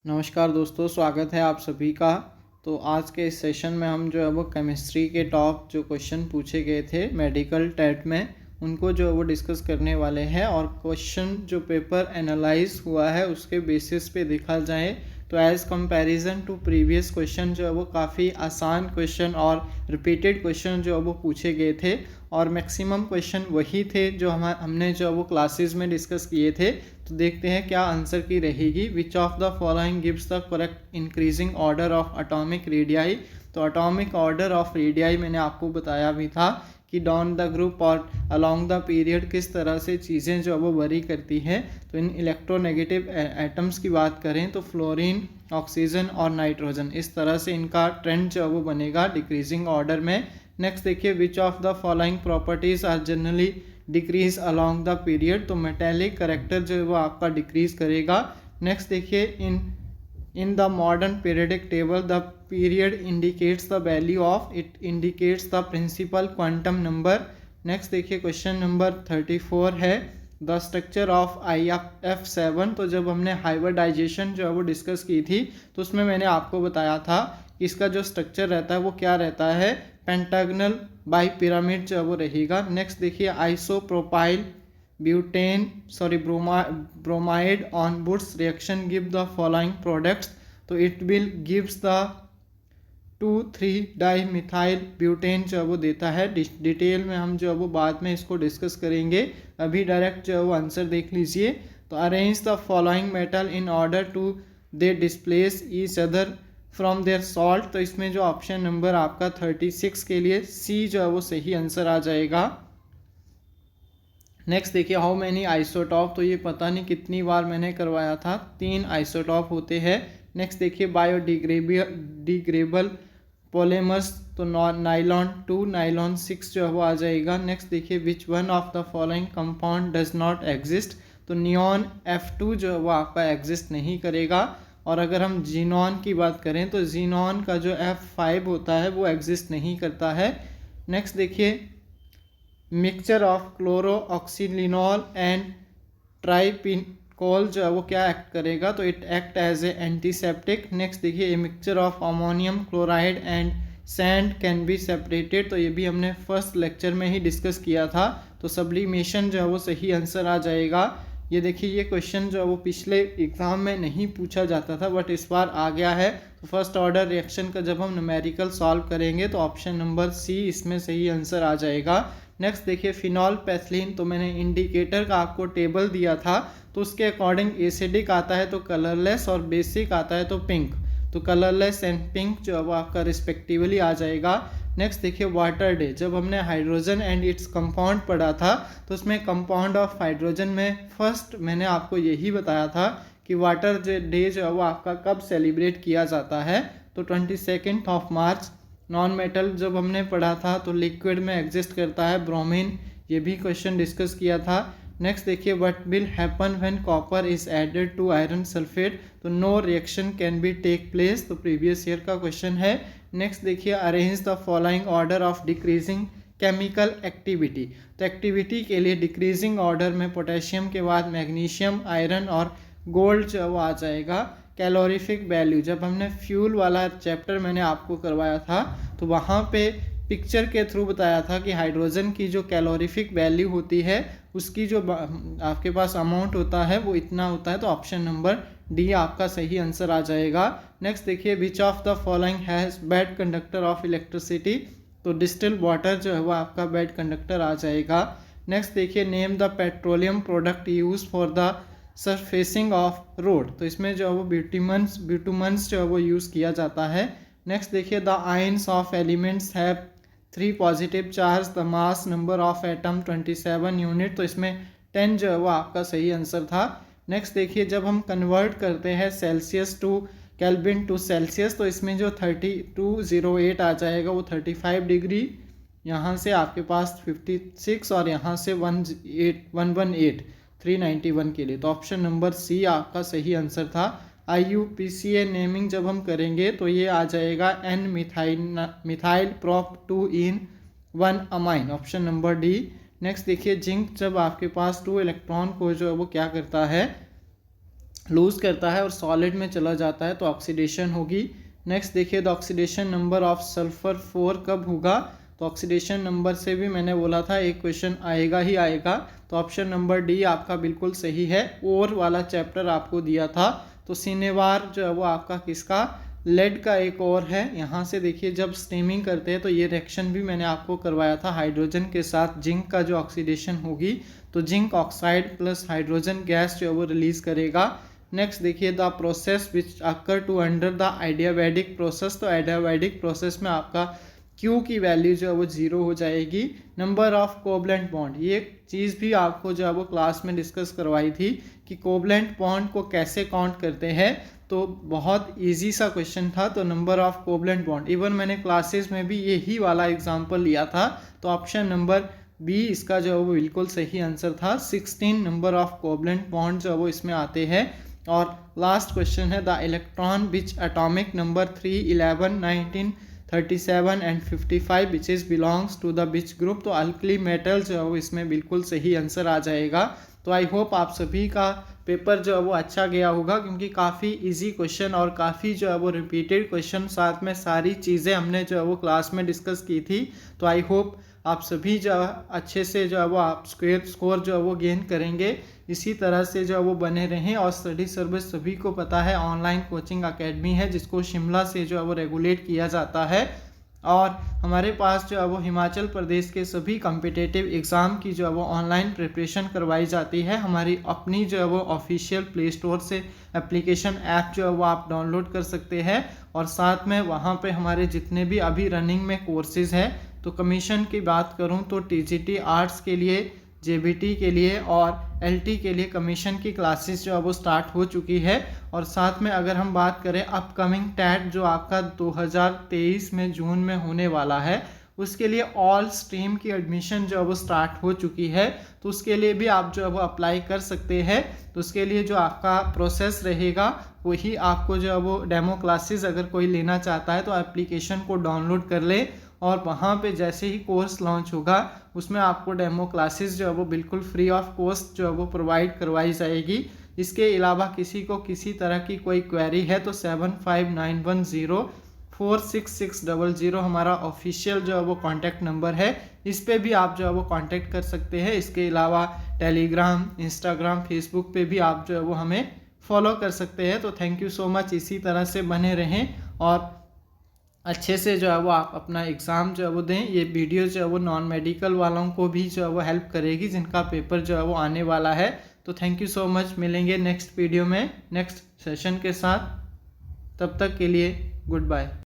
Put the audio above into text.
नमस्कार दोस्तों, स्वागत है आप सभी का। तो आज के इस सेशन में हम जो है वो केमिस्ट्री के टॉप जो क्वेश्चन पूछे गए थे मेडिकल टेट में उनको जो है वो डिस्कस करने वाले हैं। और क्वेश्चन जो पेपर एनालाइज हुआ है उसके बेसिस पे देखा जाए तो as comparison to previous question जो है वो काफ़ी आसान क्वेश्चन और रिपीटेड क्वेश्चन जो है वो पूछे गए थे। और मैक्सिमम क्वेश्चन वही थे जो हमने जो है वो क्लासेस में डिस्कस किए थे। तो देखते हैं क्या आंसर की रहेगी। विच of the following gives the correct increasing order of atomic radii. तो एटॉमिक ऑर्डर ऑफ रेडियाई मैंने आपको बताया भी था कि डाउन द ग्रुप और अलोंग द पीरियड किस तरह से चीज़ें जो वो वरी करती हैं। तो इन इलेक्ट्रोनेगेटिव एटम्स की बात करें तो फ्लोरीन, ऑक्सीजन और नाइट्रोजन, इस तरह से इनका ट्रेंड जो वो बनेगा डिक्रीजिंग ऑर्डर में। नेक्स्ट देखिए, which of the following properties are generally decrease along the period. तो मेटेलिक करेक्टर जो है वो आपका डिक्रीज करेगा। नेक्स्ट देखिए, in the modern periodic table the period indicates the value of, it indicates the principal quantum number. Next देखिए, question number 34 है the structure of IF7। तो जब हमने हाइब्रिडाइजेशन जो है वो डिस्कस की थी तो उसमें मैंने आपको बताया था कि इसका जो स्ट्रक्चर रहता है वो क्या रहता है, पेंटागनल बाई पिरामिड जो वो रहेगा। नेक्स्ट देखिए, isopropyl bromide on Wurtz reaction give the following products. तो it will gives the 2,3 dimethyl butane जो वो देता है। डिटेल में हम जो वो बाद में इसको डिस्कस करेंगे। अभी डायरेक्ट जो वो आंसर देख लीजिए। तो arrange the following metal in order to they displace each other from their salt. तो इसमें जो ऑप्शन नंबर आपका 36 के लिए सी जो है वो सही आंसर आ जाएगा। नेक्स्ट देखिए, हाउ मैनी आइसोटॉप। तो ये पता नहीं कितनी बार मैंने करवाया था, 3 आइसोटॉप होते हैं। नेक्स्ट देखिए, बायोडिग्रेडेबल पॉलीमर्स। तो नाइलॉन 2, नाइलॉन 6 जो है वो आ जाएगा। नेक्स्ट देखिए, which one of the following compound does not exist. तो नियॉन F2 जो है वो आपका एग्जिस्ट नहीं करेगा। और अगर हम जीनॉन की बात करें तो जीनॉन का जो F5 होता है वो एग्जिस्ट नहीं करता है। नेक्स्ट देखिए, mixture of chloroxylenol and terpineol जो है वो क्या एक्ट करेगा, तो it act as a antiseptic. Next देखिए, a mixture of ammonium chloride and sand can be separated. तो ये भी हमने फर्स्ट लेक्चर में ही डिस्कस किया था। तो सब्लिमेशन जो है वो सही आंसर आ जाएगा। ये देखिए, ये क्वेश्चन जो है वो पिछले एग्जाम में नहीं पूछा जाता था बट इस बार आ गया है। तो फर्स्ट ऑर्डर रिएक्शन का जब हम न्यूमेरिकल सॉल्व करेंगे तो ऑप्शन नंबर सी इसमें सही आंसर आ जाएगा। नेक्स्ट देखिए, फिनॉल पैथिलीन। तो मैंने इंडिकेटर का आपको टेबल दिया था तो उसके अकॉर्डिंग एसिडिक आता है तो कलरलेस और बेसिक आता है तो पिंक। तो कलरलेस एंड पिंक जो है वो आपका रिस्पेक्टिवली आ जाएगा। नेक्स्ट देखिए, वाटर डे। जब हमने हाइड्रोजन एंड इट्स कंपाउंड पढ़ा था तो उसमें कंपाउंड ऑफ हाइड्रोजन में फर्स्ट मैंने आपको यही बताया था कि वाटर डे जो है वो आपका कब सेलिब्रेट किया जाता है, तो 22 मार्च। नॉन मेटल जब हमने पढ़ा था तो लिक्विड में एग्जिस्ट करता है ब्रोमीन, ये भी क्वेश्चन डिस्कस किया था। नेक्स्ट देखिए, what will happen when copper is added to iron sulphate. तो no reaction can be take place. तो प्रीवियस ईयर का क्वेश्चन है। नेक्स्ट देखिए, arrange the following order of decreasing chemical activity. तो activity के लिए डिक्रीजिंग ऑर्डर में potassium के बाद मैग्नीशियम, आयरन और गोल्ड जो वो आ जाएगा। कैलोरीफिक वैल्यू, जब हमने फ्यूल वाला चैप्टर मैंने आपको करवाया था तो वहाँ पे पिक्चर के थ्रू बताया था कि हाइड्रोजन की जो कैलोरीफिक वैल्यू होती है उसकी जो आपके पास अमाउंट होता है वो इतना होता है। तो ऑप्शन नंबर डी आपका सही आंसर आ जाएगा। नेक्स्ट देखिए, which of the following has bad conductor of electricity. तो डिस्टिल वाटर जो है वो आपका बैड कंडक्टर आ जाएगा। नेक्स्ट देखिए, name the petroleum product use for the surfacing of road. तो इसमें जो है वो ब्यूटुमन्स जो है वो यूज़ किया जाता है। नेक्स्ट देखिए, the ions of elements have 3 positive charge, the mass number of atom 27 unit. तो इसमें 10 जो है वो आपका सही आंसर था। नेक्स्ट देखिए, जब हम कन्वर्ट करते हैं Celsius to Kelvin to Celsius तो इसमें जो 3208 आ जाएगा वो 35 डिग्री, यहाँ से आपके पास 56 और यहाँ से 118 391 के लिए। तो ऑप्शन नंबर सी आपका सही आंसर था। IUPAC नेमिंग जब हम करेंगे तो ये आ जाएगा N मिथाइल प्रोप 2 इन 1 amine, option number D. Next देखिए, जिंक जब आपके पास 2 इलेक्ट्रॉन को जो है वो क्या करता है, लूज़ करता है और सॉलिड में चला जाता है तो ऑक्सीडेशन होगी। नेक्स्ट देखिए the oxidation number of sulphur 4 कब होगा। तो ऑक्सीडेशन नंबर से भी मैंने बोला था एक क्वेश्चन आएगा ही आएगा, तो ऑप्शन नंबर डी आपका बिल्कुल सही है। और वाला चैप्टर आपको दिया था, तो सिनेवार जो है वो आपका किसका, लेड का एक और है। यहाँ से देखिए जब स्टीमिंग करते हैं तो ये रिएक्शन भी मैंने आपको करवाया था हाइड्रोजन के साथ जिंक का जो ऑक्सीडेशन होगी, तो zinc oxide plus hydrogen gas जो है वो रिलीज करेगा। नेक्स्ट देखिए the process which occur to under the adiabatic process, तो एडियाबैटिक प्रोसेस में आपका Q की वैल्यू जो है वो 0 हो जाएगी। नंबर ऑफ कोवलेंट बॉन्ड, ये चीज़ भी आपको जो है वो क्लास में डिस्कस करवाई थी कि कोवलेंट बॉन्ड को कैसे काउंट करते हैं, तो बहुत इजी सा क्वेश्चन था। तो number of covalent bond, even मैंने क्लासेस में भी यही वाला एग्जांपल लिया था, तो ऑप्शन नंबर बी इसका जो है वो बिल्कुल सही आंसर था। 16 नंबर ऑफ कोवलेंट बॉन्ड जो है वो इसमें आते हैं। और लास्ट क्वेश्चन है the electron which atomic number 3, 11, 19, 37 and 55 which is belongs to the which group, तो अल्कली मेटल जो है वो इसमें बिल्कुल सही आंसर आ जाएगा। तो आई होप आप सभी का पेपर जो है वो अच्छा गया होगा, क्योंकि काफ़ी इजी क्वेश्चन और काफ़ी जो है वो रिपीटेड क्वेश्चन, साथ में सारी चीज़ें हमने जो है वो क्लास में डिस्कस की थी। तो आई होप आप सभी जो है अच्छे से जो है वो आप स्कोर जो है वो गेन करेंगे। इसी तरह से जो है वो बने रहें। और स्टडी सर्विस सभी को पता है ऑनलाइन कोचिंग अकेडमी है, जिसको शिमला से जो है वो रेगुलेट किया जाता है। और हमारे पास जो है वो हिमाचल प्रदेश के सभी कॉम्पिटिटिव एग्ज़ाम की जो है वो ऑनलाइन प्रिपरेशन करवाई जाती है। हमारी अपनी जो है वो ऑफिशियल प्ले स्टोर से एप्लीकेशन ऐप जो है वो आप डाउनलोड कर सकते हैं। और साथ में वहाँ पे हमारे जितने भी अभी रनिंग में कोर्सेज़ हैं, तो कमीशन की बात करूँ तो टीजीटी आर्ट्स के लिए, जेबीटी के लिए और एलटी के लिए कमीशन की क्लासेस जो है वो स्टार्ट हो चुकी है। और साथ में अगर हम बात करें अपकमिंग टैट जो आपका 2023 में जून में होने वाला है, उसके लिए ऑल स्ट्रीम की एडमिशन जो है वो स्टार्ट हो चुकी है, तो उसके लिए भी आप जो है वो अप्लाई कर सकते हैं। तो उसके लिए जो आपका प्रोसेस रहेगा वही आपको जो है वो डेमो क्लासेस अगर कोई लेना चाहता है तो एप्लीकेशन को डाउनलोड कर ले, और वहाँ पे जैसे ही कोर्स लॉन्च होगा उसमें आपको डेमो क्लासेस जो है वो बिल्कुल फ्री ऑफ कॉस्ट जो है वो प्रोवाइड करवाई जाएगी। इसके अलावा किसी को किसी तरह की कोई क्वेरी है तो 7591046600 हमारा ऑफिशियल जो है वो कॉन्टैक्ट नंबर है, इस पे भी आप जो है वो कॉन्टैक्ट कर सकते हैं। इसके अलावा टेलीग्राम, इंस्टाग्राम, फेसबुक पे भी आप जो है वो हमें फॉलो कर सकते हैं। तो थैंक यू सो मच, इसी तरह से बने रहें और अच्छे से जो है वो आप अपना एग्ज़ाम जो है वो दें। ये वीडियो जो है वो नॉन मेडिकल वालों को भी जो है वो हेल्प करेगी जिनका पेपर जो है वो आने वाला है। तो थैंक यू सो मच, मिलेंगे नेक्स्ट वीडियो में नेक्स्ट सेशन के साथ, तब तक के लिए गुड बाय।